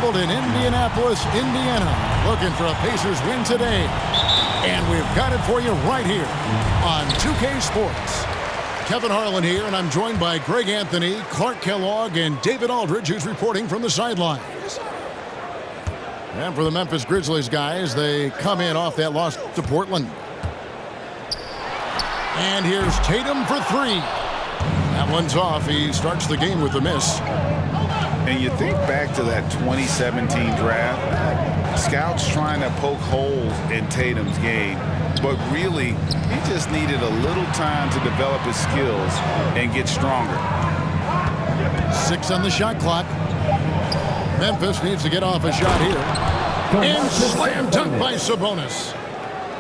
assembled in Indianapolis, Indiana, looking for a Pacers win today. And we've got it for you right here on 2K Sports. Kevin Harlan here, and I'm joined by Greg Anthony, Clark Kellogg, and David Aldridge, who's reporting from the sidelines. And for the Memphis Grizzlies guys, they come in off that loss to Portland. And here's Tatum for three. That one's off. He starts the game with a miss. And you think back to that 2017 draft, scouts trying to poke holes in Tatum's game, but really, he just needed a little time to develop his skills and get stronger. 6 on the shot clock. Memphis needs to get off a shot here. And slam dunk by Sabonis.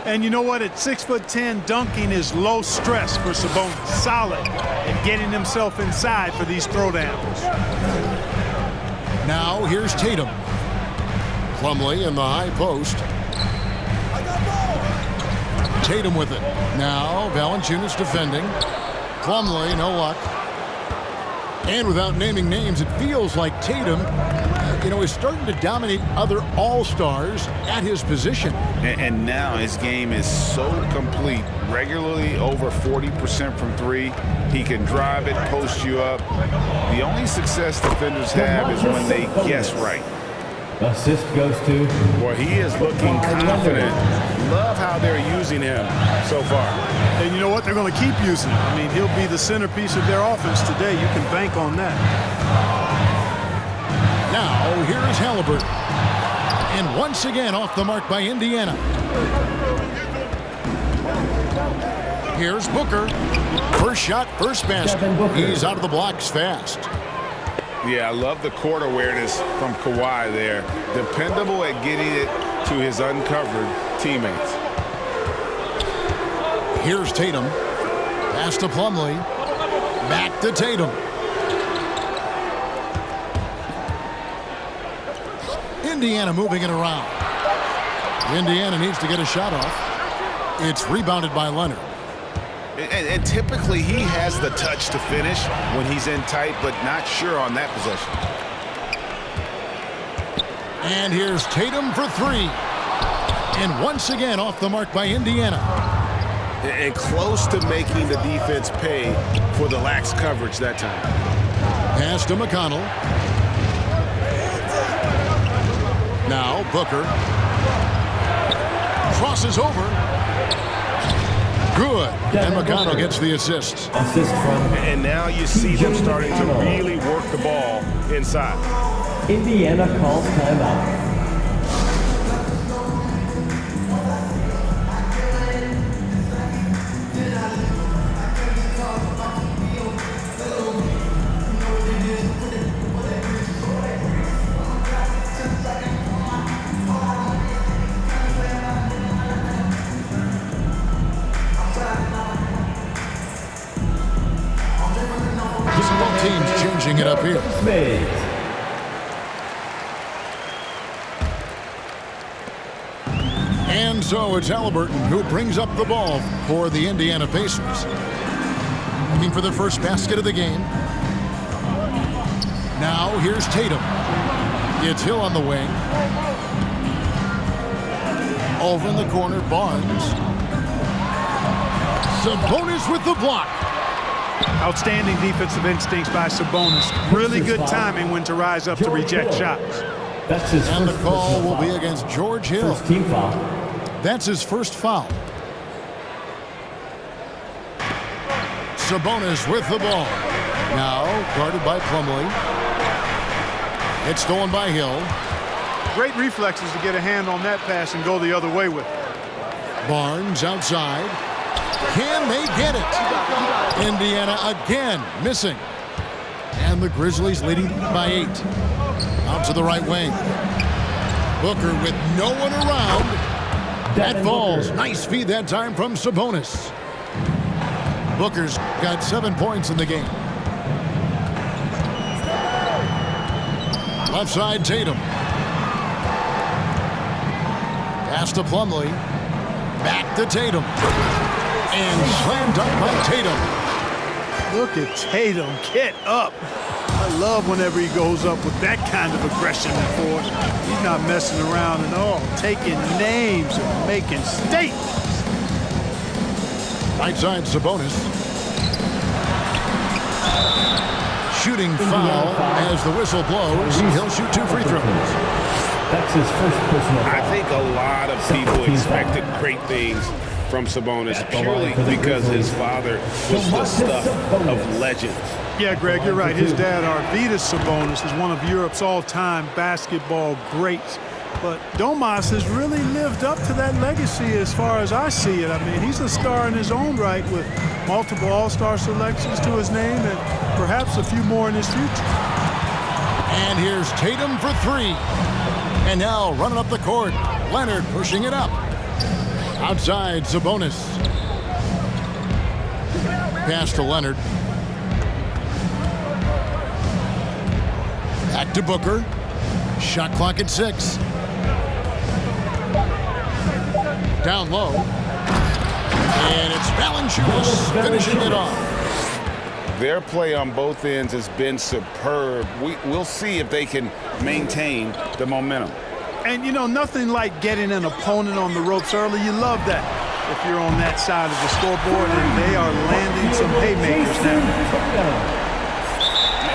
And you know what? At 6'10", dunking is low stress for Sabonis. Solid and getting himself inside for these throwdowns. Now here's Tatum. Plumlee in the high post. Tatum with it. Now Valanciunas defending. Plumlee, no luck. And without naming names, it feels like Tatum, is starting to dominate other all-stars at his position. And now his game is so complete. Regularly over 40% from three. He can drive it, post you up. The only success defenders have is when they guess right. Assist goes to... Boy, he is looking confident. Love how they're using him so far. And you know what? They're going to keep using him. I mean, he'll be the centerpiece of their offense today. You can bank on that. Now, here is Halliburton. And once again off the mark by Indiana. Here's Booker. First shot, first basket. He's out of the blocks fast. Yeah, I love the court awareness from Kawhi there. Dependable at getting it to his uncovered teammates. Here's Tatum. Pass to Plumlee. Back to Tatum. Indiana moving it around. Indiana needs to get a shot off. It's rebounded by Leonard. And typically he has the touch to finish when he's in tight, but not sure on that possession. And here's Tatum for three. And once again off the mark by Indiana. And close to making the defense pay for the lax coverage that time. Pass to McConnell. Now Booker. Crosses over. Good. And McConnell gets the assist. And now you see them starting to really work the ball inside. Indiana calls timeout. Teams changing it up here. And so it's Halliburton who brings up the ball for the Indiana Pacers. Looking for the first basket of the game. Now here's Tatum. It's Hill on the wing. Over in the corner, Barnes. Sabonis with the block. Outstanding defensive instincts by Sabonis. Really good timing when to rise up to reject shots. And the call will be against George Hill. First team foul. That's his first foul. Sabonis with the ball. Now guarded by Plumlee. It's stolen by Hill. Great reflexes to get a hand on that pass and go the other way with it. Barnes outside. Can they get it? Indiana again missing. And the Grizzlies leading by 8. Out to the right wing. Booker with no one around. That falls. Nice feed that time from Sabonis. Booker's got 7 points in the game. Left side, Tatum. Pass to Plumlee. Back to Tatum. And slam dunk by Tatum. Look at Tatum. Get up. I love whenever he goes up with that kind of aggression and force. He's not messing around at all, taking names and making statements. Right side, Sabonis. Shooting foul as the whistle blows. He'll shoot 2 free throws. That's his first personal foul. I think a lot of people expected great things from Sabonis purely because his father was the stuff of legends. Yeah, Greg, you're right. His dad, Arvydas Sabonis, is one of Europe's all-time basketball greats. But Domas has really lived up to that legacy as far as I see it. I mean, he's a star in his own right with multiple all-star selections to his name and perhaps a few more in his future. And here's Tatum for 3. And now running up the court, Leonard pushing it up. Outside, Sabonis. Pass to Leonard. Back to Booker. Shot clock at 6. Down low. And it's Valanciunas finishing it off. Their play on both ends has been superb. We'll see if they can maintain the momentum. And, you know, nothing like getting an opponent on the ropes early. You love that if you're on that side of the scoreboard, and they are landing some haymakers now.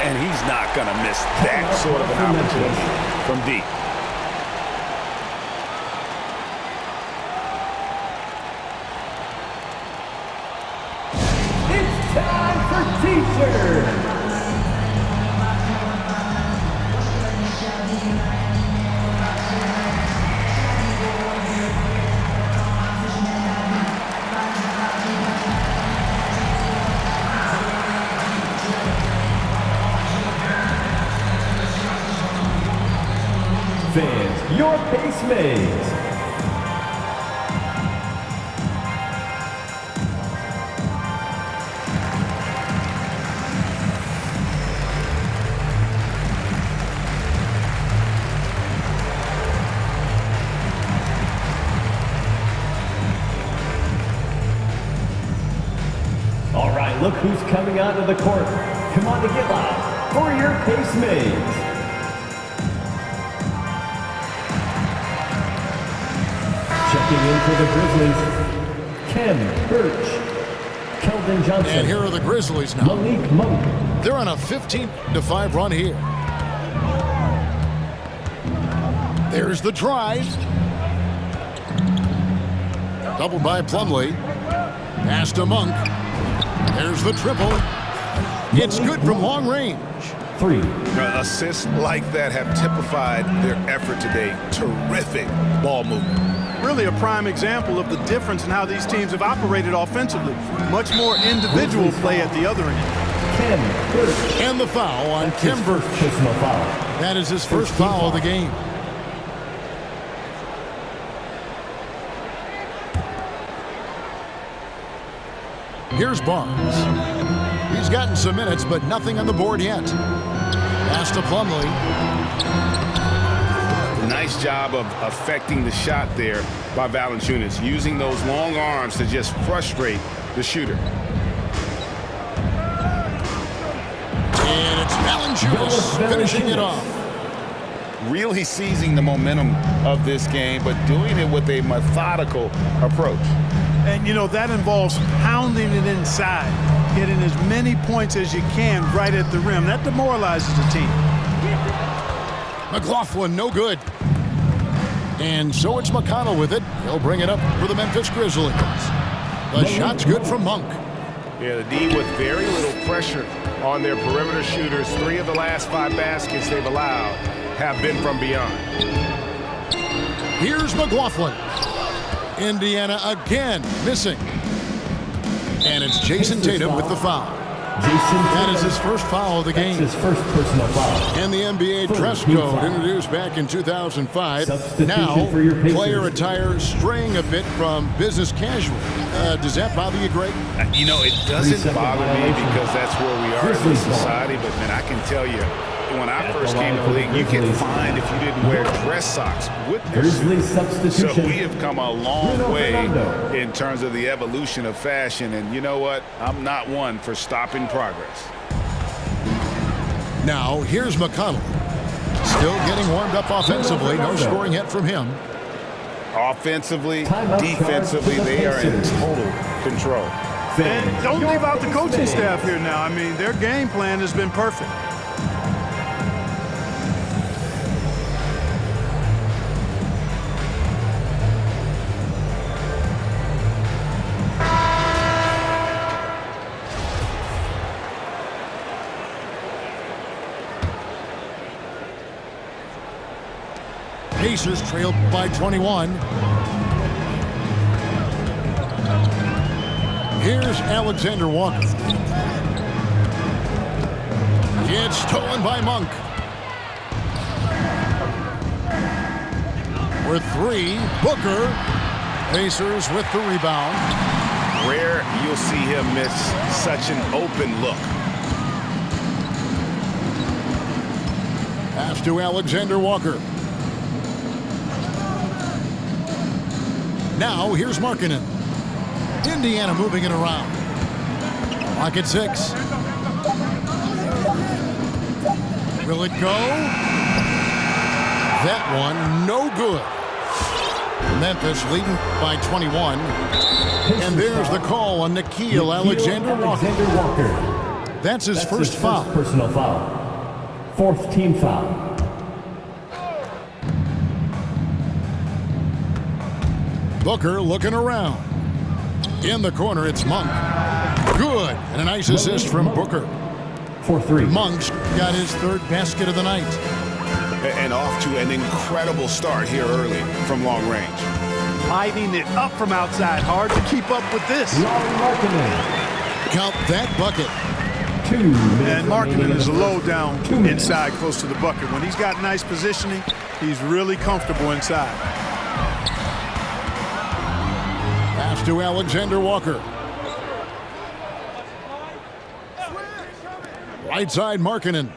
And he's not going to miss that sort of an opportunity from deep. It's time for T-shirt. Fans, your pace maze. All right, look who's coming onto the court. Come on to get live for your pace maze. Checking in for the Grizzlies, Ken Birch, Keldon Johnson. And here are the Grizzlies now. Malik Monk. They're on a 15-5 run here. There's the drive. Doubled by Plumlee. Pass to Monk. There's the triple. It's good from long range. 3. Assists like that have typified their effort today. Terrific ball movement. Really a prime example of the difference in how these teams have operated offensively. Much more individual play at the other end. Ken Birch. And the foul on That's his Ken first Birch. personal foul. That is his first foul of the game. Here's Barnes. He's gotten some minutes, but nothing on the board yet. Pass to Plumlee. Nice job of affecting the shot there by Valanciunas, using those long arms to just frustrate the shooter. And it's Valanciunas finishing it off. Really seizing the momentum of this game, but doing it with a methodical approach. And, you know, that involves pounding it inside, getting as many points as you can right at the rim. That demoralizes the team. McLaughlin, no good. And so it's McConnell with it. He'll bring it up for the Memphis Grizzlies. The shot's good from Monk. Yeah, the D with very little pressure on their perimeter shooters. 3 of the last 5 baskets they've allowed have been from beyond. Here's McLaughlin. Indiana again missing. And it's Jason Tatum with the foul. That is his first foul of the game. That's his first personal foul. And the NBA dress code introduced back in 2005. Now, for your Pacers. player attire straying a bit from business casual. Does that bother you, Greg? You know, it doesn't 3-second bother me violation. because that's where we are in Grizzlies this ball. society. But, man, I can tell you, when I At first the came to line the for the league, you can Grizzlies. find if you didn't wear dress socks with your Grizzlies suit. substitution. So we have come a long Bruno way Fernando. in terms of the evolution of fashion. And you know what? I'm not one for stopping progress. Now, here's McConnell. Still getting warmed up offensively. No scoring yet from him. Offensively, defensively, they are in total control. And don't leave out the coaching staff here now. I mean, their game plan has been perfect. Pacers trailed by 21. Here's Alexander Walker. It's stolen by Monk. With 3, Booker. Pacers with the rebound. Rare you'll see him miss such an open look. Pass to Alexander Walker. Now, here's Markkanen. Indiana moving it around. Clock at 6. Will it go? That one, no good. Memphis leading by 21. And there's the call on Nickeil Alexander Walker. That's his first foul. Personal foul. 4th team foul. Booker looking around. In the corner, it's Monk. Good. And a nice assist from Booker. 4-3. Monk's got his 3rd basket of the night. And off to an incredible start here early from long range. Lighting it up from outside. Hard to keep up with this. Count that bucket. 2 minutes. And Markkanen is low down inside close to the bucket. When he's got nice positioning, he's really comfortable inside. Pass to Alexander Walker. Right side, Markkanen.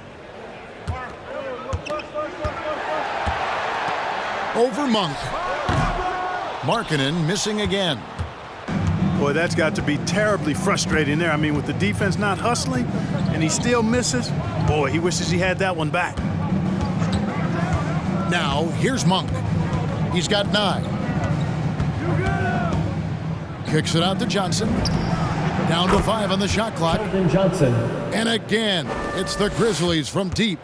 Over Monk. Markkanen missing again. Boy, that's got to be terribly frustrating there. I mean, with the defense not hustling and he still misses, boy, he wishes he had that one back. Now, here's Monk. He's got 9. Kicks it out to Johnson. Down to 5 on the shot clock. Johnson. And again, it's the Grizzlies from deep.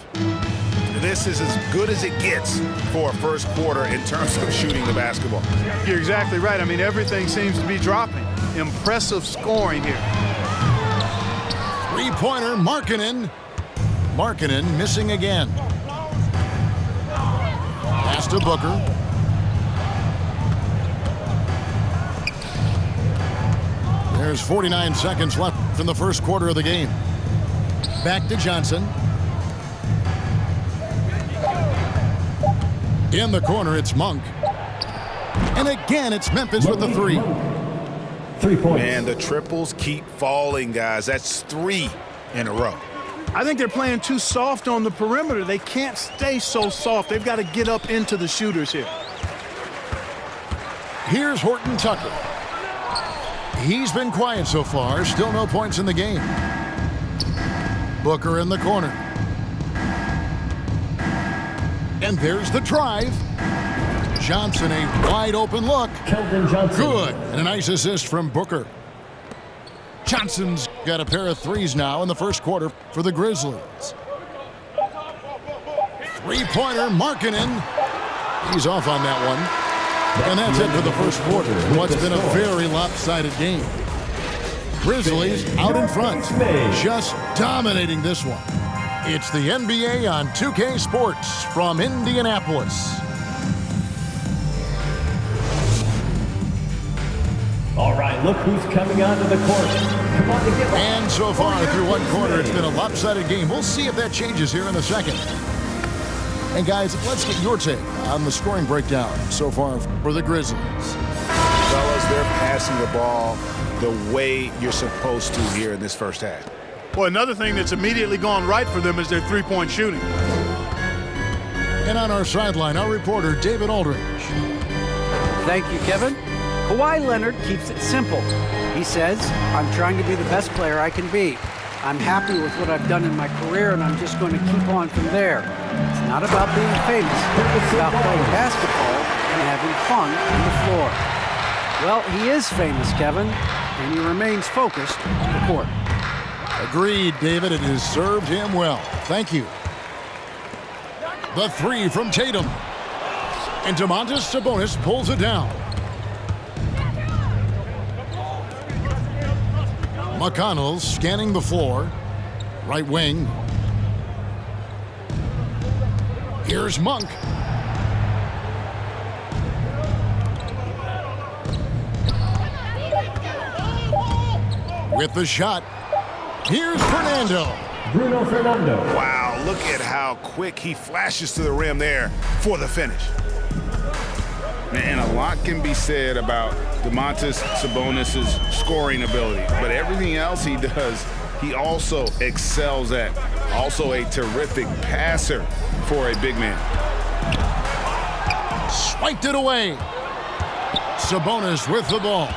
This is as good as it gets for a first quarter in terms of shooting the basketball. You're exactly right. I mean, everything seems to be dropping. Impressive scoring here. 3-pointer, Markkanen. Markkanen missing again. Pass to Booker. There's 49 seconds left in the first quarter of the game. Back to Johnson. In the corner, it's Monk. And again, it's Memphis with the 3. 3 points. Man, the triples keep falling, guys. That's 3 in a row. I think they're playing too soft on the perimeter. They can't stay so soft. They've got to get up into the shooters here. Here's Horton Tucker. He's been quiet so far. Still no points in the game. Booker in the corner. And there's the drive. Johnson, a wide open look. Keldon Johnson. Good. And a nice assist from Booker. Johnson's got a pair of 3s now in the first quarter for the Grizzlies. 3-pointer, Markkanen. He's off on that one. And that's it for the first quarter. What's been a very lopsided game. Grizzlies out in front. Just dominating this one. It's the NBA on 2K Sports from Indianapolis. All right, look who's coming onto the court. Come on to get one. And so far through one quarter, it's been a lopsided game. We'll see if that changes here in a second. And guys, let's get your take on the scoring breakdown so far for the Grizzlies. Fellas, they're passing the ball the way you're supposed to here in this first half. Well, another thing that's immediately gone right for them is their three-point shooting. And on our sideline, our reporter, David Aldridge. Thank you, Kevin. Kawhi Leonard keeps it simple. He says, I'm trying to be the best player I can be. I'm happy with what I've done in my career, and I'm just going to keep on from there. It's not about being famous. It's about playing basketball and having fun on the floor. Well, he is famous, Kevin, and he remains focused on the court. Agreed, David. It has served him well. Thank you. The three from Tatum. And Domantas Sabonis pulls it down. McConnell scanning the floor. Right wing. Here's Monk. With the shot. Here's Fernando. Bruno Fernando. Wow, look at how quick he flashes to the rim there for the finish. And a lot can be said about Domantas Sabonis' scoring ability, but everything else he does, he also excels at. Also a terrific passer for a big man. Swiped it away. Sabonis with the ball.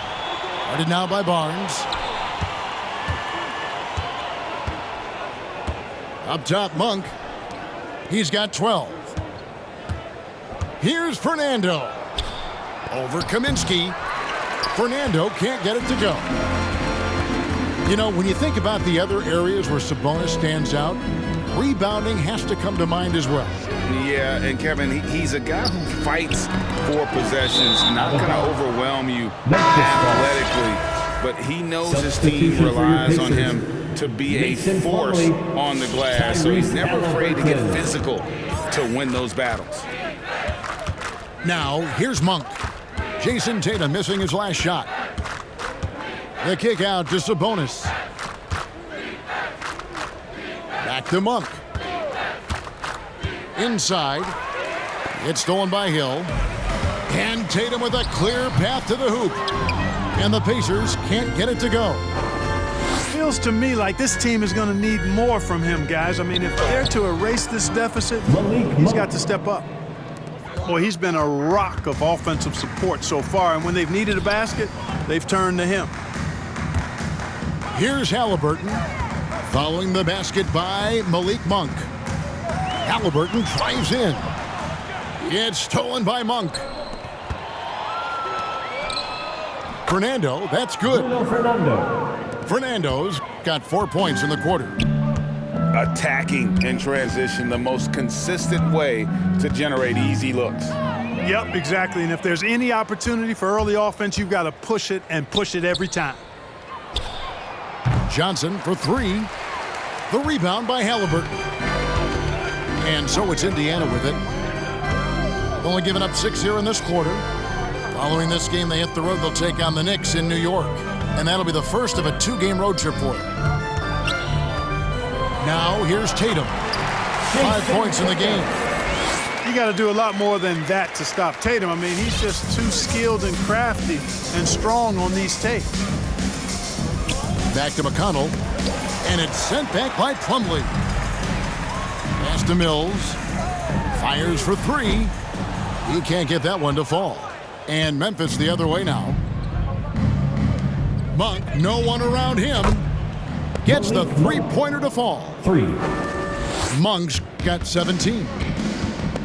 Guarded now by Barnes. Up top, Monk. He's got 12. Here's Fernando. Over Kaminsky. Fernando can't get it to go. You know, when you think about the other areas where Sabonis stands out, rebounding has to come to mind as well. Yeah, and Kevin, he's a guy who fights for possessions, not going to overwhelm you athletically, but he knows his team relies on him to be a force on the glass, so he's never afraid to get physical to win those battles. Now, here's Monk. Jason Tatum missing his last shot. The kick out to Sabonis. Back to Monk. Inside. It's stolen by Hill. And Tatum with a clear path to the hoop. And the Pacers can't get it to go. Feels to me like this team is going to need more from him, guys. I mean, if they're to erase this deficit, he's got to step up. Boy, he's been a rock of offensive support so far, and when they've needed a basket, they've turned to him. Here's Halliburton, following the basket by Malik Monk. Halliburton drives in. It's stolen by Monk. Fernando, that's good. Fernando's got 4 points in the quarter. Attacking in transition, the most consistent way to generate easy looks. Yep, exactly. And if there's any opportunity for early offense, you've got to push it and push it every time. Johnson for three. The rebound by Halliburton. And so it's Indiana with it. Only giving up 6 here in this quarter. Following this game, they hit the road. They'll take on the Knicks in New York. And that'll be the first of a 2-game road trip for them. Now, here's Tatum. 5 points in the game. You got to do a lot more than that to stop Tatum. I mean, he's just too skilled and crafty and strong on these tapes. Back to McConnell. And it's sent back by Plumlee. Pass to Mills. Fires for three. He can't get that one to fall. And Memphis the other way now. Monk, no one around him. Gets the three-pointer to fall. Monk's got 17.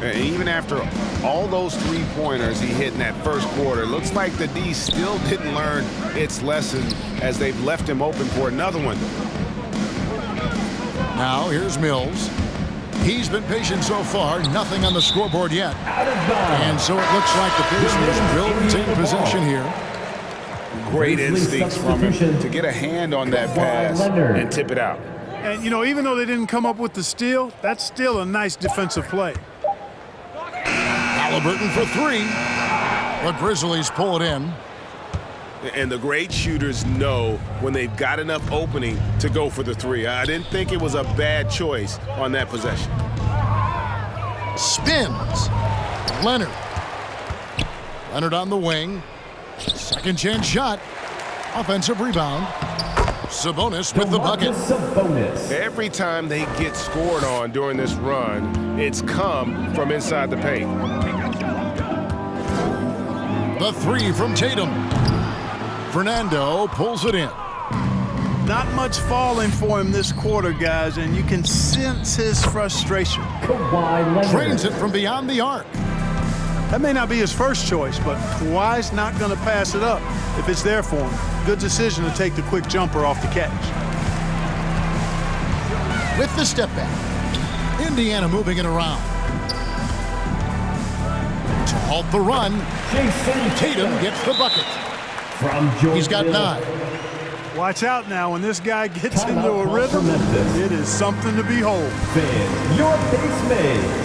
And even after all those three-pointers he hit in that first quarter, looks like the D still didn't learn its lesson as they've left him open for another one. Now here's Mills. He's been patient so far. Nothing on the scoreboard yet. And so it looks like the Pacers will retain possession here. Great instincts from him to get a hand on that pass and tip it out. And, you know, even though they didn't come up with the steal, that's still a nice defensive play. Halliburton for three. The Grizzlies pull it in. And the great shooters know when they've got enough opening to go for the three. I didn't think it was a bad choice on that possession. Spins. Leonard. Leonard on the wing. Second chance shot. Offensive rebound. Sabonis with the bucket. Every time they get scored on during this run, it's come from inside the paint. The three from Tatum. Fernando pulls it in. Not much falling for him this quarter, guys, and you can sense his frustration. Drains it from beyond the arc. That may not be his first choice, but Kawhi's not going to pass it up if it's there for him. Good decision to take the quick jumper off the catch. With the step back, Indiana moving it around. To halt the run, Tatum gets the bucket. He's got 9. Watch out now. When this guy gets into a rhythm, it is something to behold. Fans, your pace mates.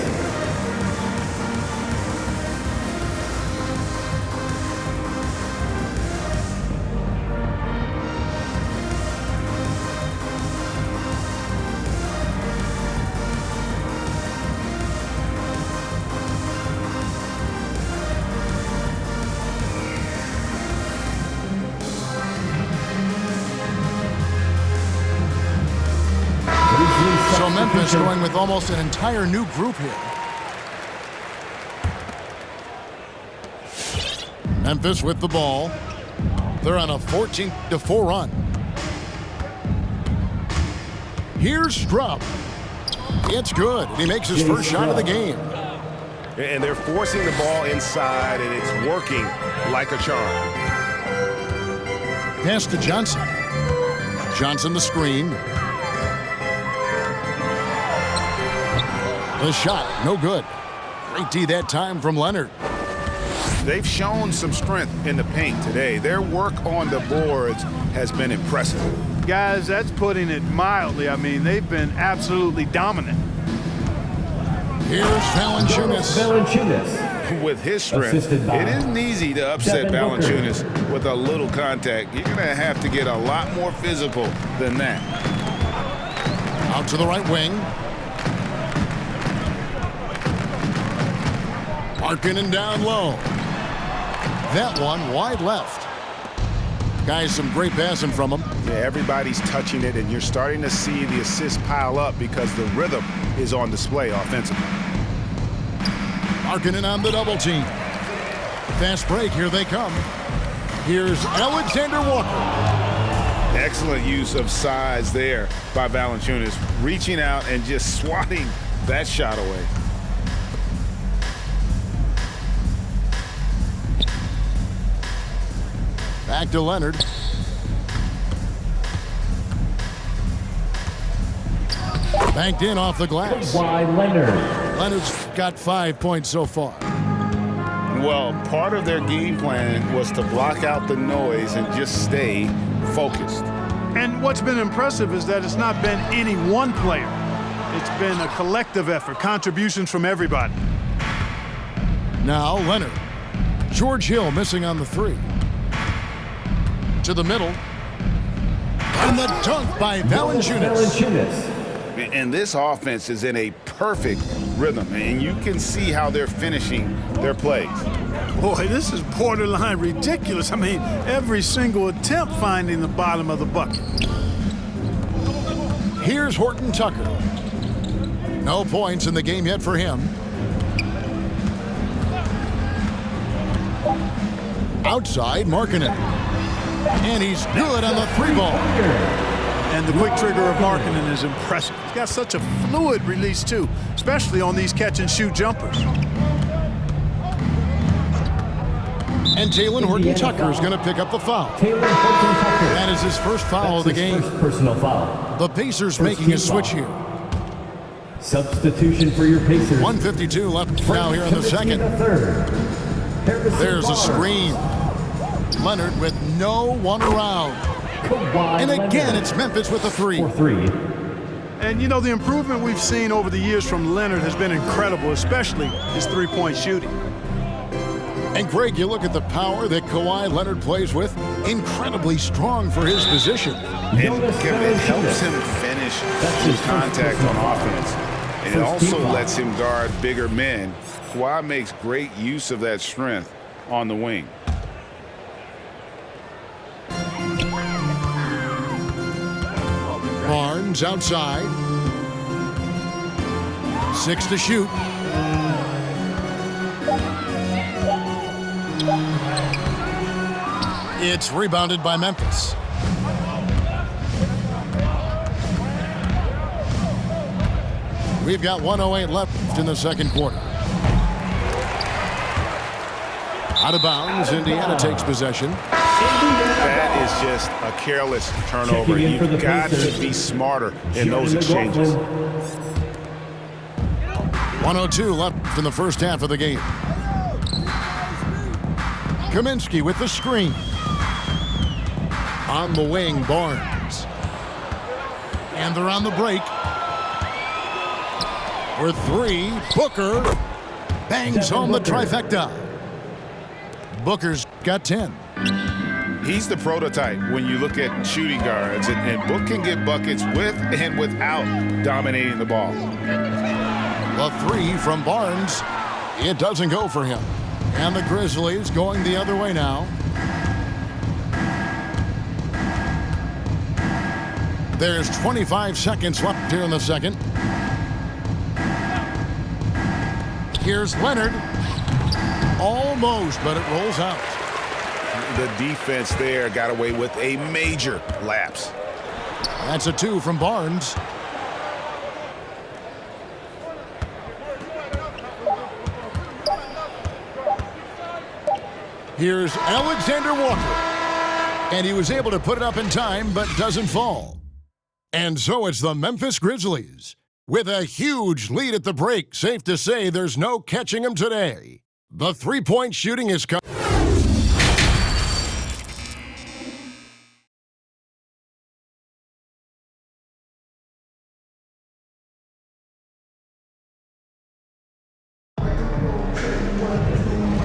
So Memphis going with almost an entire new group here. Memphis with the ball. They're on a 14-4 run. Here's Strupp. It's good. He makes his first shot of the game. And they're forcing the ball inside, and it's working like a charm. Pass to Johnson. Johnson the screen. The shot, no good. Great D that time from Leonard. They've shown some strength in the paint today. Their work on the boards has been impressive. Guys, that's putting it mildly. I mean, they've been absolutely dominant. Here's Valanciunas. With his strength, it isn't easy to upset Valanciunas with a little contact. You're going to have to get a lot more physical than that. Out to the right wing. Markkanen down low. That one wide left. Guys, some great passing from him. Yeah, everybody's touching it, and you're starting to see the assists pile up because the rhythm is on display offensively. Markkanen on the double team. Fast break, here they come. Here's Alexander Walker. Excellent use of size there by Valanciunas, reaching out and just swatting that shot away. Back to Leonard. Banked in off the glass. Leonard's got 5 points so far. Well, part of their game plan was to block out the noise and just stay focused. And what's been impressive is that it's not been any one player. It's been a collective effort, contributions from everybody. Now Leonard. George Hill missing on the 3. To the middle. And the dunk by Valanciunas. And this offense is in a perfect rhythm, and you can see how they're finishing their plays. Boy, this is borderline ridiculous. I mean, every single attempt finding the bottom of the bucket. Here's Horton Tucker. No points in the game yet for him. Outside, Markkanen. And he's good on the 3 ball. And the quick trigger of Markkanen is impressive. He's got such a fluid release, too, especially on these catch-and-shoot jumpers. And Talen Horton-Tucker is going to pick up the foul. That is his first foul of the game. Personal foul. The Pacers making a switch here. Substitution for your Pacers. 1:52 left now here in the second. There's a screen. Leonard with no one around. And again, it's Memphis with the 3. And, you know, the improvement we've seen over the years from Leonard has been incredible, especially his three-point shooting. And, Greg, you look at the power that Kawhi Leonard plays with. Incredibly strong for his position. And it helps him finish through contact on offense. And it also lets him guard bigger men. Kawhi makes great use of that strength on the wing. Barnes outside. 6 to shoot. It's rebounded by Memphis. We've got 1:08 left in the second quarter. Out of bounds, Indiana takes possession. That is just a careless turnover. You've got to be smarter in those exchanges. 1:02 left in the first half of the game. Kaminsky with the screen. On the wing, Barnes. And they're on the break. For three, Booker bangs home the trifecta. Booker's got 10. He's the prototype when you look at shooting guards, and Book can get buckets with and without dominating the ball. The three from Barnes. It doesn't go for him. And the Grizzlies going the other way now. There's 25 seconds left here in the second. Here's Leonard. Almost, but it rolls out. The defense there got away with a major lapse. That's a 2 from Barnes. Here's Alexander Walker. And he was able to put it up in time, but doesn't fall. And so it's the Memphis Grizzlies. With a huge lead at the break, safe to say there's no catching them today. The three-point shooting is coming.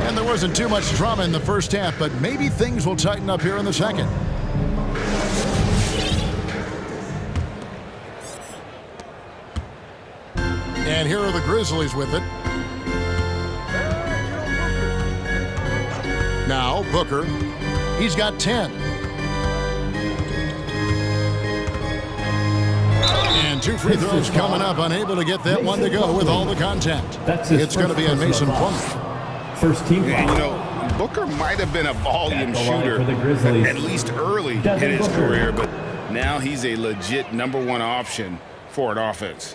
And there wasn't too much drama in the first half, but maybe things will tighten up here in the second. And here are the Grizzlies with it. Now, Booker. He's got 10. And 2 free throws coming up. Unable to get that one to go with all the contact. It's going to be a Mason Plumlee. First team foul. And, you know, Booker might have been a volume shooter at least early in his career, but now he's a legit #1 option for an offense.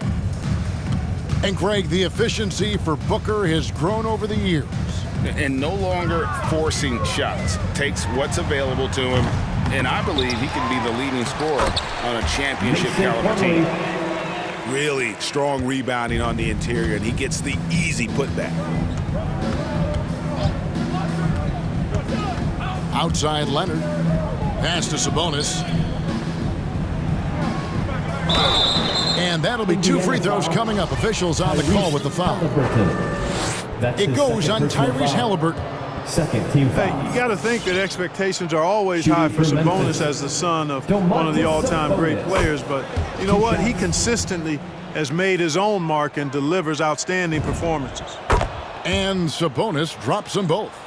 And Greg, the efficiency for Booker has grown over the years. And no longer forcing shots. Takes what's available to him, and I believe he can be the leading scorer on a championship caliber team. Really strong rebounding on the interior, and he gets the easy putback. Outside Leonard. Pass to Sabonis. And that'll be 2 free throws coming up. Officials on the call with the foul. It goes on Tyrese Halliburton. Second team foul. Hey, you got to think that expectations are always high for Sabonis as the son of one of the all-time great players. But you know what? He consistently has made his own mark and delivers outstanding performances. And Sabonis drops them both.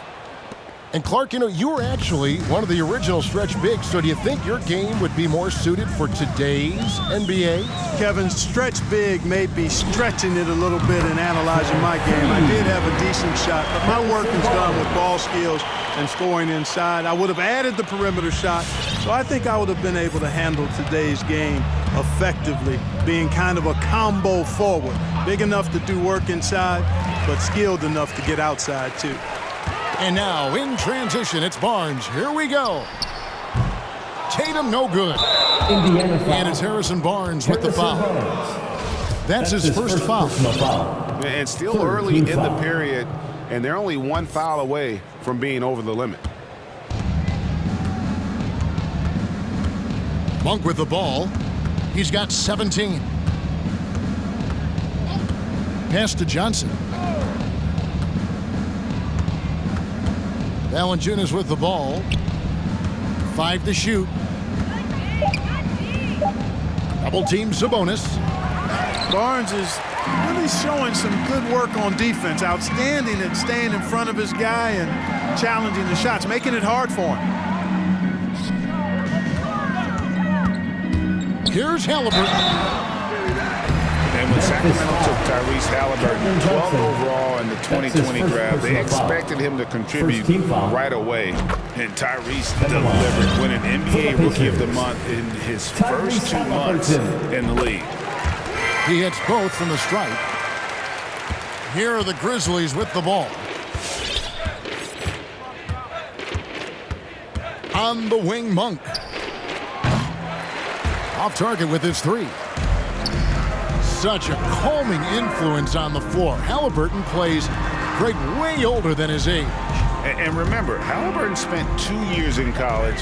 And Clark, you know, you were actually one of the original stretch bigs, so do you think your game would be more suited for today's NBA? Kevin, stretch big may be stretching it a little bit in analyzing my game. I did have a decent shot, but my work is done with ball skills and scoring inside. I would have added the perimeter shot, so I think I would have been able to handle today's game effectively, being kind of a combo forward. Big enough to do work inside, but skilled enough to get outside, too. And now, in transition, it's Barnes. Here we go. Tatum, no good. Indiana foul. And it's Harrison Barnes with the foul. That's his first foul. And still early in the period, and they're only 1 foul away from being over the limit. Monk with the ball. He's got 17. Pass to Johnson. Valanciunas with the ball. 5 to shoot. Double team Sabonis. Barnes is really showing some good work on defense. Outstanding at staying in front of his guy and challenging the shots, making it hard for him. Here's Halliburton. And when Sacramento took Tyrese Halliburton, 12 overall in the 2020 draft, they expected him to contribute right away. And Tyrese delivered, winning NBA Rookie of the Month in his first 2 months in the league. He hits both from the stripe. Here are the Grizzlies with the ball. On the wing, Monk. Off target with his three. Such a calming influence on the floor. Halliburton plays great, way older than his age. And remember, Halliburton spent 2 years in college.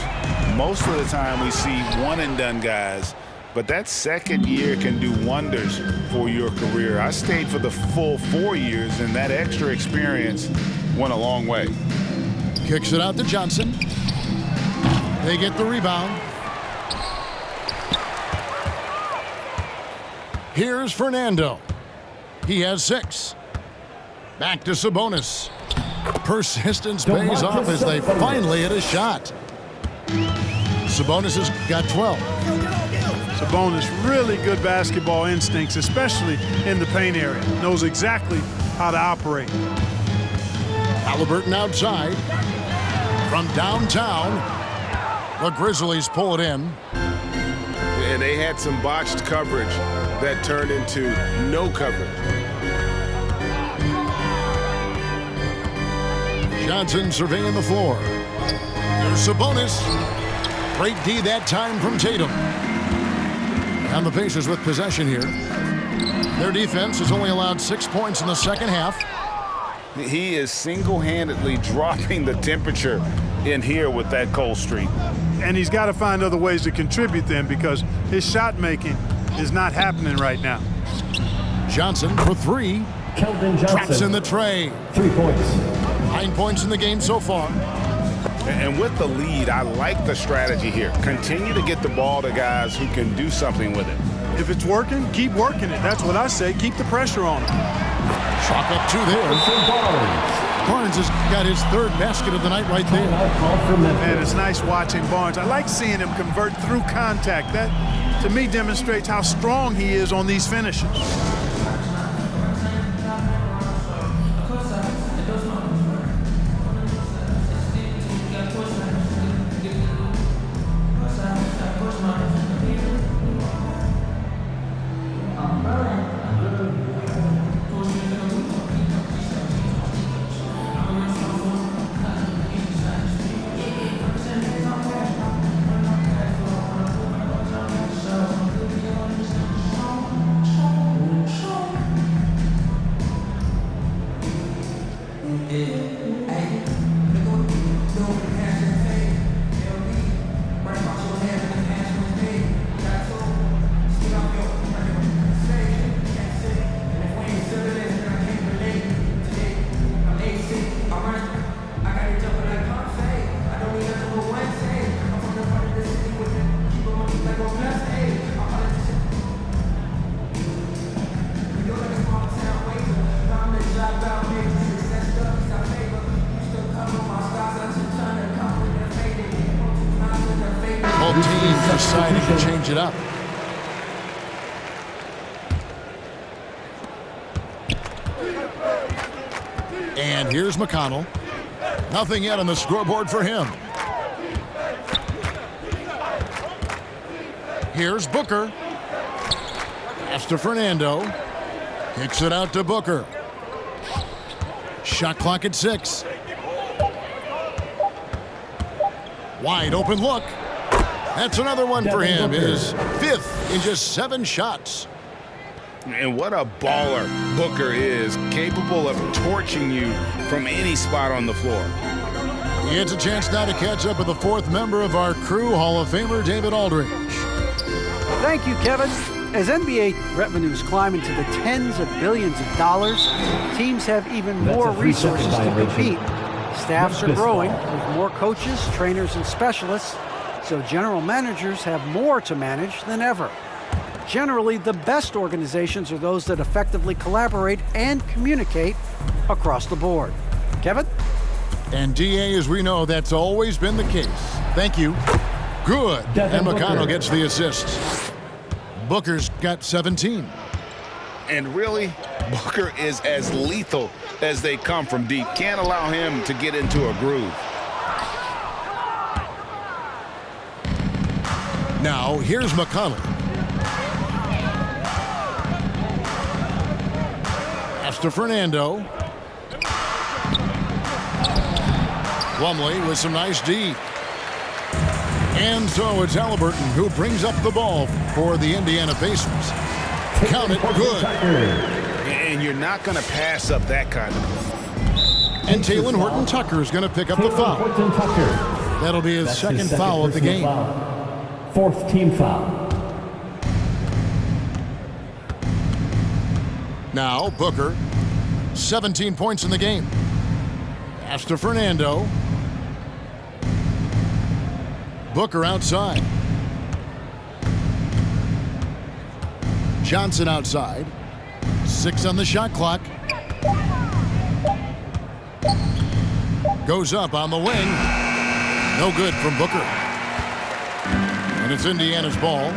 Most of the time we see one-and-done guys, but that second year can do wonders for your career. I stayed for the full 4 years, and that extra experience went a long way. Kicks it out to Johnson. They get the rebound. Here's Fernando. He has 6. Back to Sabonis. Persistence pays off as they finally hit a shot. Sabonis has got 12. Sabonis, really good basketball instincts, especially in the paint area. Knows exactly how to operate. Halliburton outside. From downtown, the Grizzlies pull it in. And they had some botched coverage that turned into no coverage. Johnson surveying the floor. Here's Sabonis. Great D that time from Tatum. And the Pacers with possession here. Their defense has only allowed 6 points in the second half. He is single-handedly dropping the temperature in here with that cold streak. And he's got to find other ways to contribute then, because his shot making is not happening right now. Johnson for 3. Keldon Johnson. Traps in the tray. 3 points. 9 points in the game so far. And with the lead, I like the strategy here. Continue to get the ball to guys who can do something with it. If it's working, keep working it. That's what I say. Keep the pressure on him. Chalk up 2 there. Barnes has got his 3rd basket of the night right there. Man, it's nice watching Barnes. I like seeing him convert through contact. That, to me, demonstrates how strong he is on these finishes. Both teams decided to change it up. And here's McConnell. Nothing yet on the scoreboard for him. Here's Booker. Pass to Fernando. Kicks it out to Booker. Shot clock at 6. Wide open look. That's another one for him. His 5th in just 7 shots. And what a baller Booker is, capable of torching you from any spot on the floor. He gets a chance now to catch up with the 4th member of our crew, Hall of Famer David Aldridge. Thank you, Kevin. As NBA revenues climb into the tens of billions of dollars, teams have even more resources to compete. Staffs are growing with more coaches, trainers, and specialists, so general managers have more to manage than ever. Generally, the best organizations are those that effectively collaborate and communicate across the board. Kevin? And DA, as we know, that's always been the case. Thank you. Good. And McConnell gets the assists. Booker's got 17. And really, Booker is as lethal as they come from deep. Can't allow him to get into a groove. Now, here's McConnell. to Fernando. Plumlee with some nice D. And so it's Halliburton who brings up the ball for the Indiana Pacers. Count it good. And you're not going to pass up that kind of play. And Talen Horton-Tucker is going to pick up the foul. That'll be his second foul of the game. Fourth team foul. Now Booker, 17 points in the game. Pass to Fernando. Booker outside. Johnson outside. 6 on the shot clock. Goes up on the wing. No good from Booker. And it's Indiana's ball.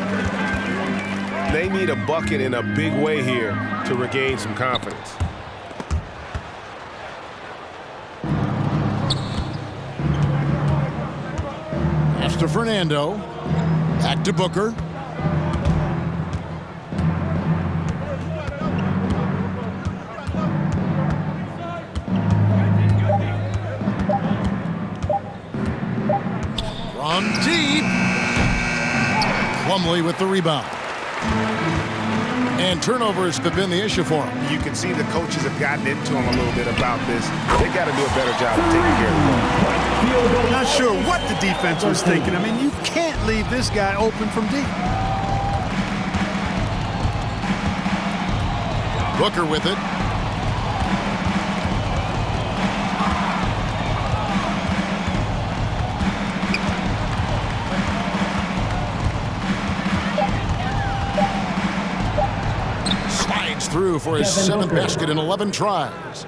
They need a bucket in a big way here to regain some confidence. Pass to Fernando. Back to Booker. From deep. Plumlee with the rebound. And turnovers have been the issue for him. You can see the coaches have gotten into him a little bit about this. They got to do a better job of taking care of the ball. Not sure what the defense was thinking. I mean, you can't leave this guy open from deep. Booker with it. Through for his 7th basket in 11 tries.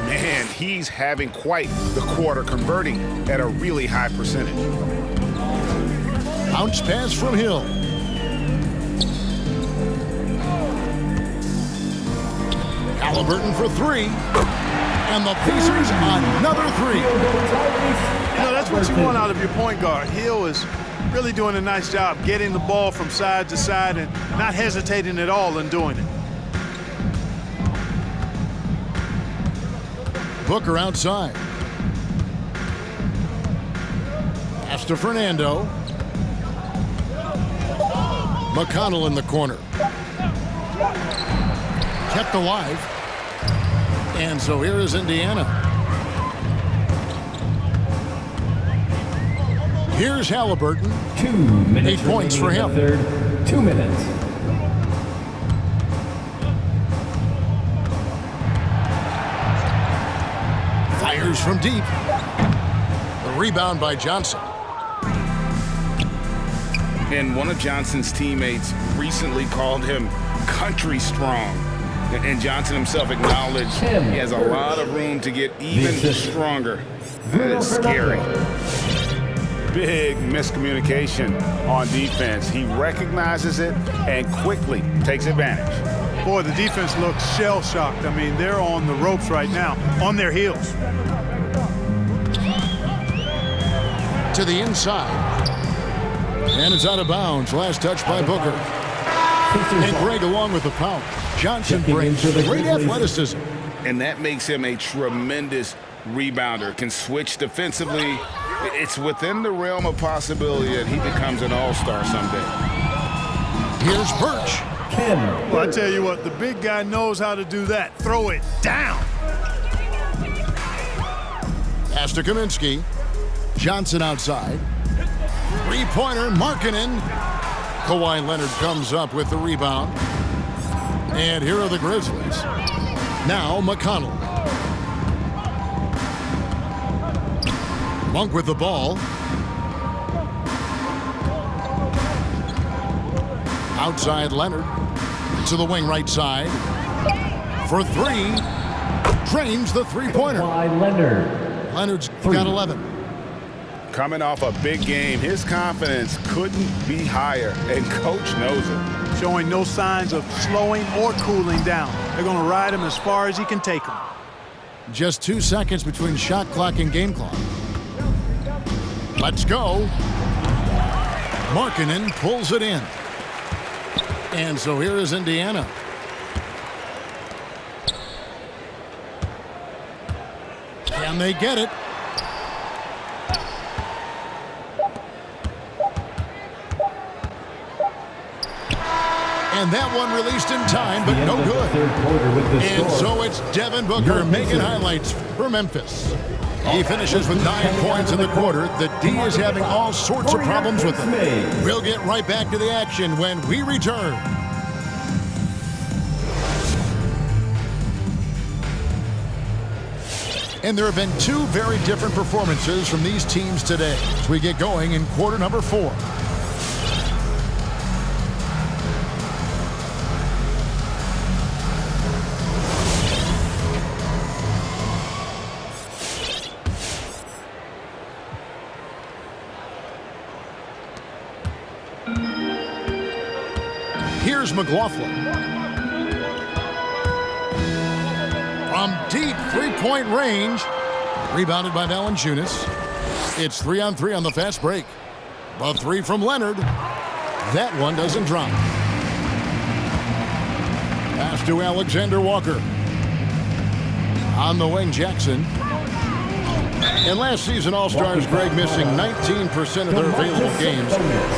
Man, he's having quite the quarter, converting at a really high percentage. Bounce pass from Hill. Halliburton for 3. And the Pacers another 3. You know, that's what you want out of your point guard. Hill is really doing a nice job getting the ball from side to side and not hesitating at all in doing it. Booker outside. Pass to Fernando. McConnell in the corner. Kept alive. And so here is Indiana. Here's Halliburton. 2 minutes 8 points for him. Third. 2 minutes. Fires from deep. The rebound by Johnson. And one of Johnson's teammates recently called him country strong. And Johnson himself acknowledged he has a lot of room to get even stronger. That is scary. Big miscommunication on defense. He recognizes it and quickly takes advantage. Boy, the defense looks shell-shocked. I mean, they're on the ropes right now, on their heels. To the inside. And it's out of bounds. Last touch by Booker. And Greg along with the foul. Johnson brings great athleticism. And that makes him a tremendous rebounder. Can switch defensively. It's within the realm of possibility that he becomes an all-star someday. Here's Birch. Well, I tell you what, the big guy knows how to do that. Throw it down. Pass to Kaminsky. Johnson outside. Three-pointer, Markkanen. Kawhi Leonard comes up with the rebound. And here are the Grizzlies. Now McConnell. Monk with the ball. Outside Leonard. To the wing right side. For 3. Drains the three-pointer. Leonard's got 11. Coming off a big game, his confidence couldn't be higher, and coach knows it. Showing no signs of slowing or cooling down. They're going to ride him as far as he can take him. Just 2 seconds between shot clock and game clock. Let's go. Markkanen pulls it in. And so here is Indiana. And they get it. And that one released in time, but no good. And so it's Devin Booker making highlights for Memphis. He finishes with 9 points in the quarter. The D is having all sorts of problems with him. We'll get right back to the action when we return. And there have been 2 very different performances from these teams today as we get going in quarter number 4. Here's McLaughlin. From deep three-point range. Rebounded by Valanciunas. It's 3-on-3 on the fast break. A 3 from Leonard. That one doesn't drop. Pass to Alexander Walker. On the wing, Jackson. And last season, All-Stars Greg missing 19% of their available games.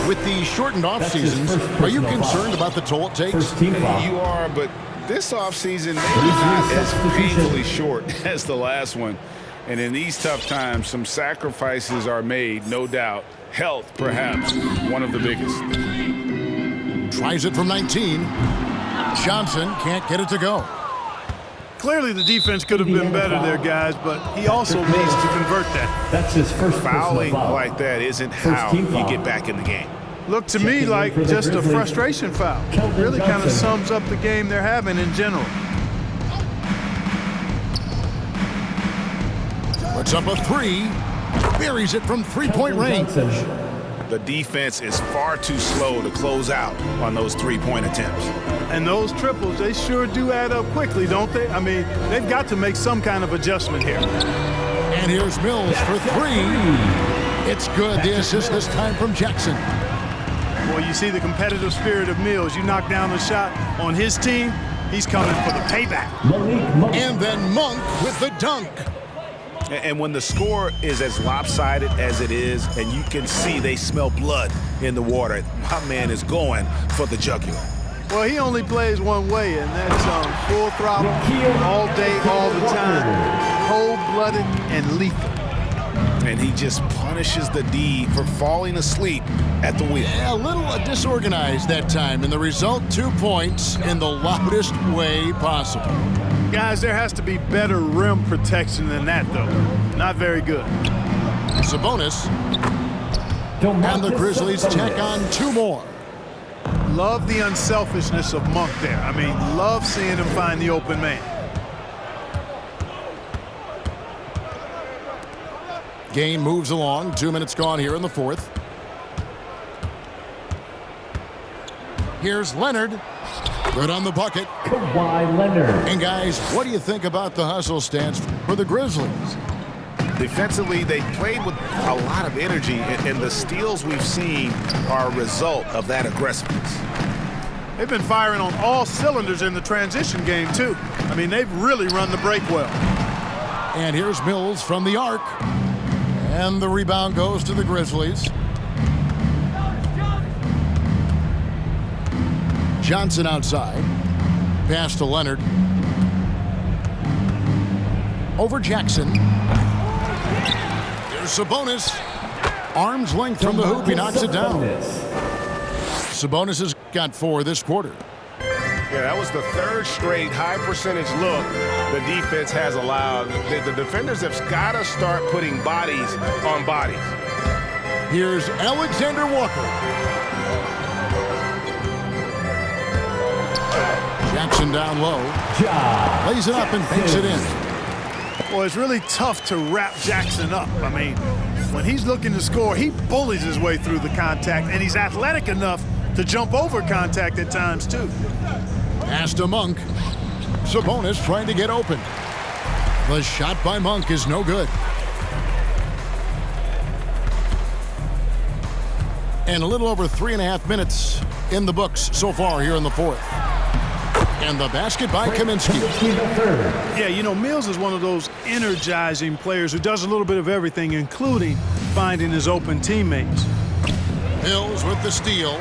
With the shortened off-seasons, are you concerned about the toll it takes? You are, but this offseason maybe not as painfully short as the last one. And in these tough times, some sacrifices are made, no doubt. Health, perhaps, one of the biggest. Tries it from 19. Johnson can't get it to go. Clearly the defense could have been better there, guys, but he also needs to convert that. That's his first Fouling foul. like that isn't how you get back in the game. Looked to me like just a frustration foul. Really kind of sums up the game they're having in general. Puts up a 3. Buries it from three-point range. The defense is far too slow to close out on those three-point attempts. And those triples, they sure do add up quickly, don't they? I mean, they've got to make some kind of adjustment here. And here's Mills for 3. It's good. The assist this time from Jackson. Boy, you see the competitive spirit of Mills. You knock down a shot on his team, he's coming for the payback. And then Monk with the dunk. And when the score is as lopsided as it is, and you can see they smell blood in the water, my man is going for the jugular. Well, he only plays one way, and that's full throttle, all day, all the time, cold-blooded and lethal. And he just punishes the D for falling asleep at the wheel. A little disorganized that time, and the result, 2 points in the loudest way possible. Guys, there has to be better rim protection than that, though. Not very good. Sabonis. And the Grizzlies tack on 2 more. Love the unselfishness of Monk there. I mean, love seeing him find the open man. Game moves along. 2 minutes gone here in the 4th. Here's Leonard. Good on the bucket. Kawhi Leonard. And guys, what do you think about the hustle stance for the Grizzlies? Defensively, they played with a lot of energy, and the steals we've seen are a result of that aggressiveness. They've been firing on all cylinders in the transition game, too. I mean, they've really run the break well. And here's Mills from the arc. And the rebound goes to the Grizzlies. Johnson outside. Pass to Leonard. Over Jackson. There's Sabonis. Arm's length from the hoop. He knocks it down. Sabonis has got 4 this quarter. Yeah, that was the 3rd straight high percentage look the defense has allowed. The defenders have got to start putting bodies on bodies. Here's Alexander Walker. Jackson down low. Lays it up and banks it in. Well, it's really tough to wrap Jackson up. I mean, when he's looking to score, he bullies his way through the contact, and he's athletic enough to jump over contact at times, too. Pass to Monk. Sabonis trying to get open. The shot by Monk is no good. And a little over 3.5 minutes in the books so far here in the 4th. And the basket by Kaminsky. Yeah, you know, Mills is one of those energizing players who does a little bit of everything, including finding his open teammates. Mills with the steal.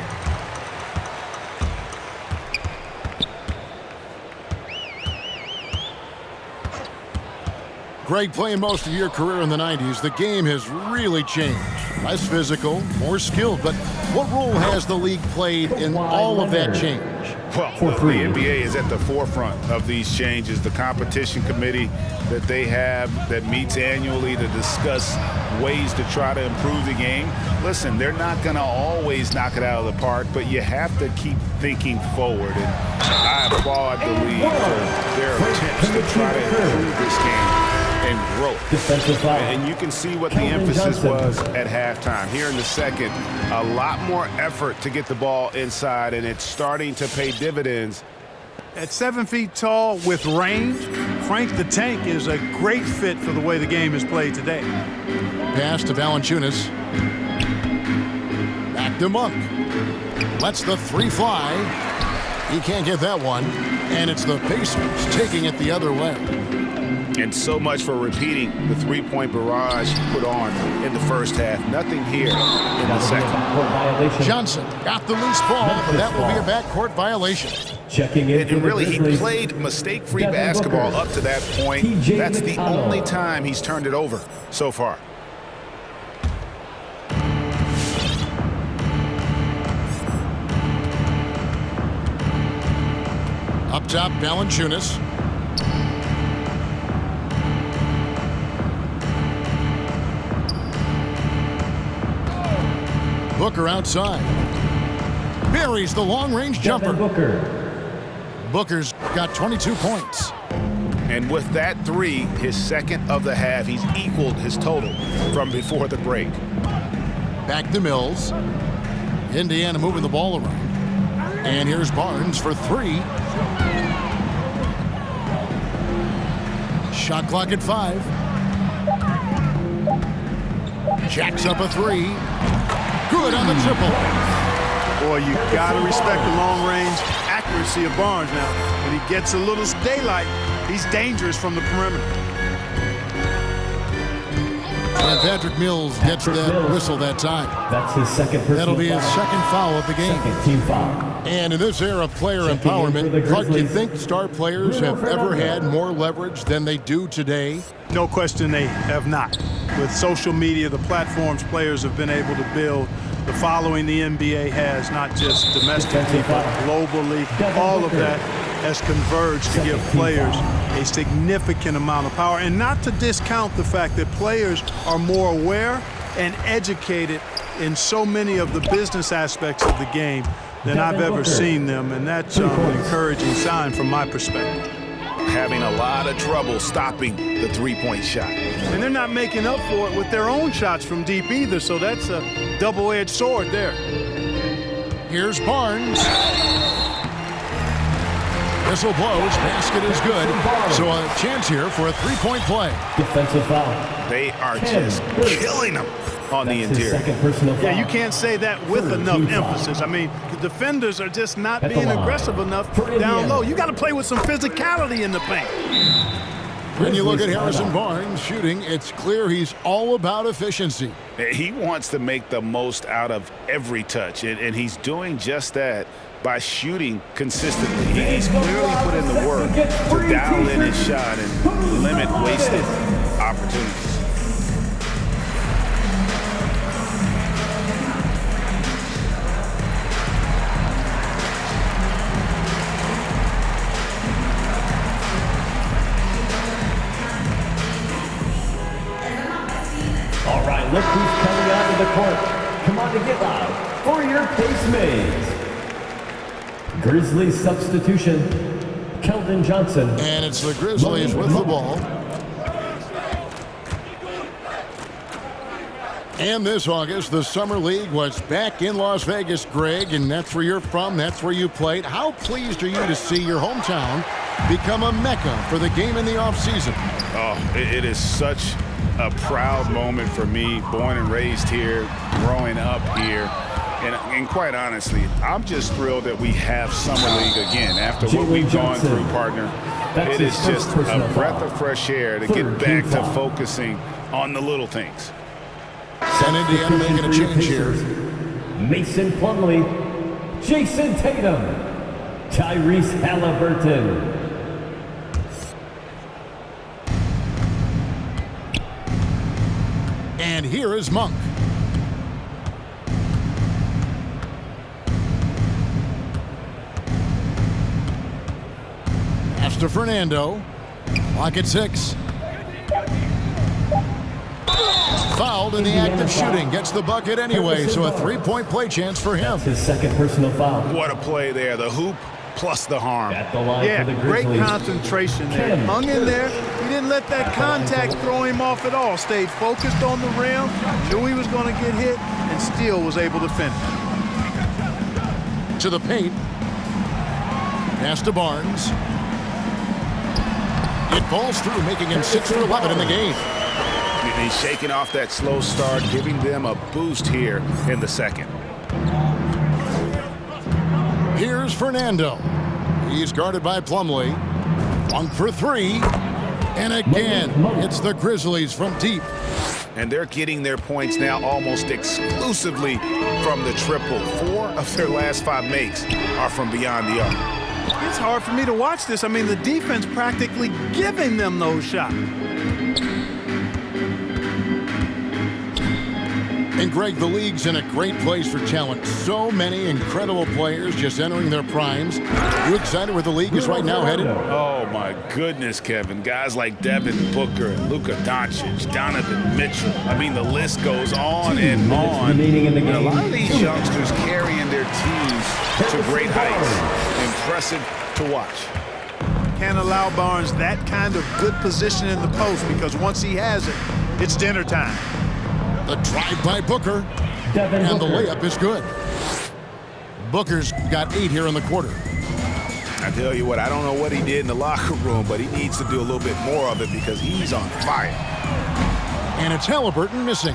Greg, playing most of your career in the 90s, the game has really changed. Less physical, more skilled, but what role has the league played in all of that change? Well, the NBA is at the forefront of these changes. The competition committee that they have that meets annually to discuss ways to try to improve the game. Listen, they're not going to always knock it out of the park, but you have to keep thinking forward. And I applaud the league for their attempts to try to improve this game and growth. And you can see what the emphasis was at halftime. Here in the second, a lot more effort to get the ball inside, and it's starting to pay dividends. At 7 feet tall with range, Frank the Tank is a great fit for the way the game is played today. Pass to Valanciunas. Back to Monk. Lets the three fly. He can't get that one. And it's the Pacers taking it the other way. And so much for repeating the three-point barrage put on in the first half. Nothing here in the second. Johnson got the loose ball, but that will be a backcourt violation. Checking in. And really, he played mistake-free basketball up to that point. That's the only time he's turned it over so far. Up top, Valanciunas. Booker outside. Buries the long-range jumper. Booker's got 22 points. And with that three, his second of the half, he's equaled his total from before the break. Back to Mills. Indiana moving the ball around. And here's Barnes for three. Shot clock at 5. Jacks up a three. Good on the triple. Boy, you got to respect the long-range accuracy of Barnes now. When he gets a little daylight, he's dangerous from the perimeter. And Patrick Mills gets that whistle that time. That's his second personal That'll be his foul. second foul of the game. Second team foul. And in this era of player empowerment, Clark, do you think star players have ever had more leverage than they do today? No question they have not. With social media, the platforms players have been able to build, the following the NBA has, not just domestically, but globally, all of that has converged to give players a significant amount of power. And not to discount the fact that players are more aware and educated in so many of the business aspects of the game than I've ever seen them, and that's an encouraging sign from my perspective. Having a lot of trouble stopping the three-point shot. And they're not making up for it with their own shots from deep either, so that's a double-edged sword there. Here's Barnes. Whistle blows, basket is good. So a chance here for a three-point play. Defensive foul. They are just killing them on the interior. Second personal foul. Yeah, you can't say that with enough emphasis. I mean, the defenders are just not being aggressive enough down low. You got to play with some physicality in the paint. When you look at Harrison Barnes shooting, it's clear he's all about efficiency. He wants to make the most out of every touch, and he's doing just that by shooting consistently. He's clearly put in the work to dial in his shot and limit wasted opportunities. All right, look who's coming onto the court. Come on to get loud for your Pacemates. Grizzlies substitution, Keldon Johnson. And it's the Grizzlies with the ball. And this August, the Summer League was back in Las Vegas, Greg, and that's where you're from, that's where you played. How pleased are you to see your hometown become a mecca for the game in the offseason? Oh, it is such a proud moment for me, born and raised here, growing up here. And quite honestly, I'm just thrilled that we have Summer League again. After what we've gone through, partner, it is just a breath of fresh air to get back to focusing on the little things. And Indiana making a change here. Mason Plumlee, Jason Tatum, Tyrese Halliburton. And here is Monk. Pass to Fernando. Clock at 6. Fouled in the act of shooting. Gets the bucket anyway, so a three-point play chance for him. His second personal foul. What a play there. The hoop plus the harm. At the line Yeah, for the great Grizzlies. concentration there. Hung in there. He didn't let that contact throw him off at all. Stayed focused on the rim. Knew he was going to get hit and still was able to finish. To the paint. Pass to Barnes. It falls through, making him 6 for 11 in the game. He's shaking off that slow start, giving them a boost here in the second. Here's Fernando. He's guarded by Plumlee. Monk for 3. And again, it's the Grizzlies from deep. And they're getting their points now almost exclusively from the triple. 4 of their last 5 makes are from beyond the arc. It's hard for me to watch this. I mean, the defense practically giving them those shots. And Greg, the league's in a great place for talent. So many incredible players just entering their primes. You excited where the league is right now headed? Oh, my goodness, Kevin. Guys like Devin Booker and Luka Doncic, Donovan Mitchell. I mean, the list goes on and on. Remaining in the And a game. lot of these youngsters carrying their teams to great heights. Impressive to watch. Can't allow Barnes that kind of good position in the post because once he has it, it's dinner time. The drive by Booker. Devin And the Booker. layup is good. Booker's got 8 here in the quarter. I tell you what, I don't know what he did in the locker room, but he needs to do a little bit more of it because he's on fire. And it's Halliburton missing.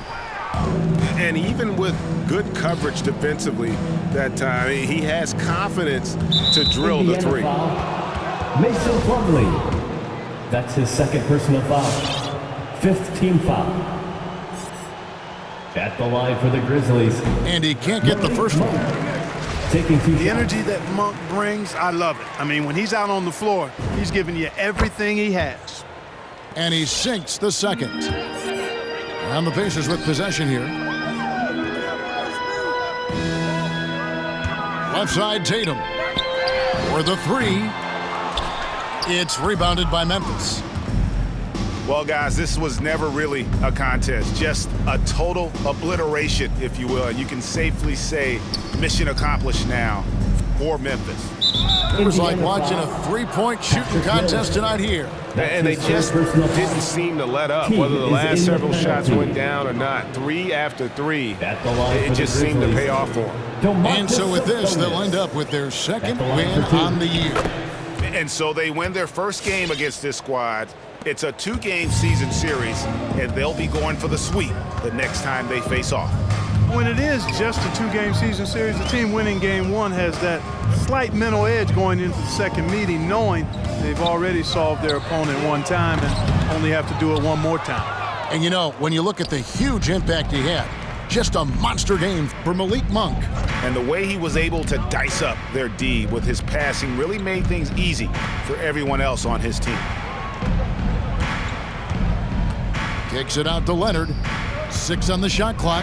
And even with good coverage defensively that time, he has confidence to drill the Indiana 3. foul. Mason Plumlee. That's his second personal foul. 5th team foul. At the line for the Grizzlies. And he can't get the first one. Taking 2 The shots. energy that Monk brings, I love it. I mean, when he's out on the floor, he's giving you everything he has. And he sinks the second. And the Pacers with possession here. Left side, Tatum. For the 3. It's rebounded by Memphis. Well, guys, this was never really a contest, just a total obliteration, if you will. And you can safely say mission accomplished now for Memphis. It was like watching a 3-point shooting contest tonight here. And they just didn't seem to let up, whether the last several shots went down or not. 3 after 3, At the line for it the just seemed to Grizzlies. pay off for them. And so with this, they'll end up with their second win on the year. And so they win their first game against this squad. It's a 2-game season series, and they'll be going for the sweep the next time they face off. When it is just a 2-game season series, the team winning game 1 has that slight mental edge going into the second meeting, knowing they've already solved their opponent one time and only have to do it one more time. And you know, when you look at the huge impact he had, just a monster game for Malik Monk. And the way he was able to dice up their D with his passing really made things easy for everyone else on his team. Kicks it out to Leonard. 6 on the shot clock.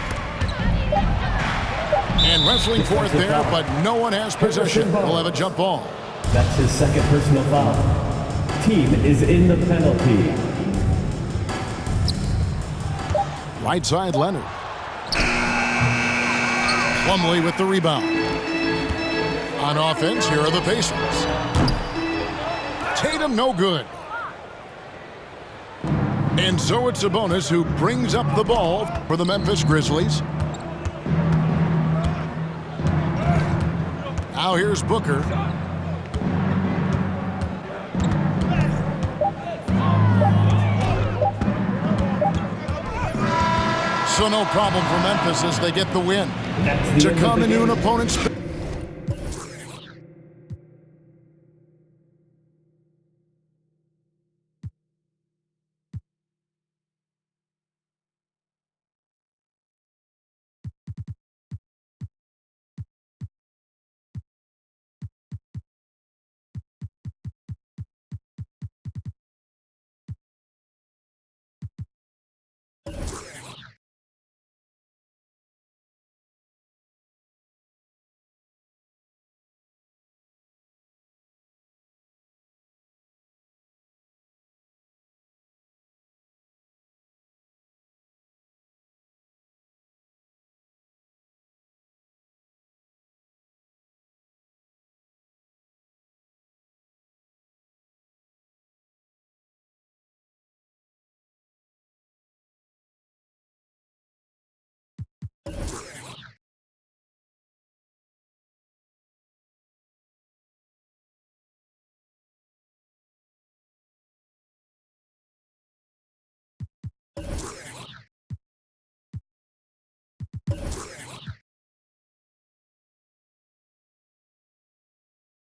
And wrestling for it there, but no one has possession. We'll have a jump ball. That's his second personal foul. Team is in the penalty. Right side, Leonard. Plumlee with the rebound. On offense, here are the Pacers. Tatum, no good. And so it's Sabonis who brings up the ball for the Memphis Grizzlies. Now here's Booker. So no problem for Memphis as they get the win. That's the To end of come the into an game. opponent's...